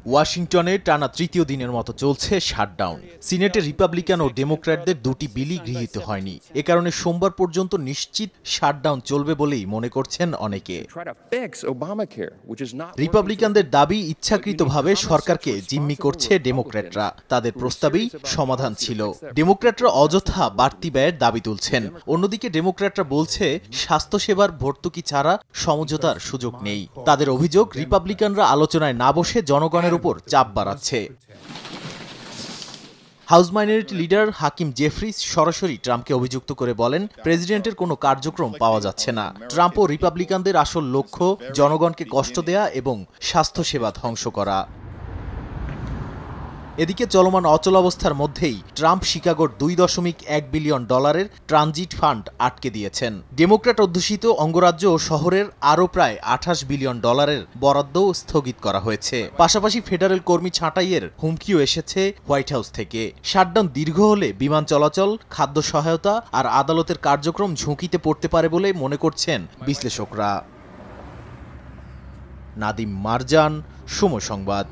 ওয়াশিংটনে টানা তৃতীয় দিনের মতো চলছে শাটডাউন। সিনেটে রিপাবলিকান ও ডেমোক্র্যাটদের দুটি বিলই গৃহীত হয়নি। এ কারণে সোমবার পর্যন্ত নিশ্চিত শাটডাউন চলবে বলেই মনে করছেন অনেকে। রিপাবলিকানদের দাবি, ইচ্ছাকৃতভাবে সরকারকে জিম্মি করছে ডেমোক্র্যাটরা। তাদের প্রস্তাবেই সমাধান ছিল। ডেমোক্র্যাটরা অযথা বাড়তি ব্যয়ের দাবি তুলছেন। অন্যদিকে ডেমোক্র্যাটরা বলছে, স্বাস্থ্যসেবার ভর্তুকি ছাড়া সমঝোতার সুযোগ নেই। তাদের অভিযোগ, রিপাবলিকানরা আলোচনায় না বসে জনগণের উপর চাপ বাড়াচ্ছে। হাউস মাইনরিটি লিডার হাকিম জেফরিস সরাসরি ট্রাম্পকে অভিযুক্ত করে বলেন, প্রেসিডেন্টের কোনো কার্যক্রম পাওয়া যাচ্ছে না। ট্রাম্প ও রিপাবলিকানদের আসল লক্ষ্য জনগণকে কষ্ট দেয়া এবং স্বাস্থ্যসেবা ধ্বংস করা। এদিকে চলমান অচলাবস্থার মধ্যেই ট্রাম্প শিকাগোর $2.1 বিলিয়ন ট্রানজিট ফান্ড আটকে দিয়েছেন। ডেমোক্র্যাট অধ্যুষিত অঙ্গরাজ্য ও শহরের আরও প্রায় $28 বিলিয়ন বরাদ্দও স্থগিত করা হয়েছে। পাশাপাশি ফেডারেল কর্মী ছাঁটাইয়ের হুমকিও এসেছে হোয়াইট হাউস থেকে। শাটডাউন দীর্ঘ হলে বিমান চলাচল, খাদ্য সহায়তা আর আদালতের কার্যক্রম ঝুঁকিতে পড়তে পারে বলে মনে করছেন বিশ্লেষকরা। নাদিম মারজান, সময় সংবাদ।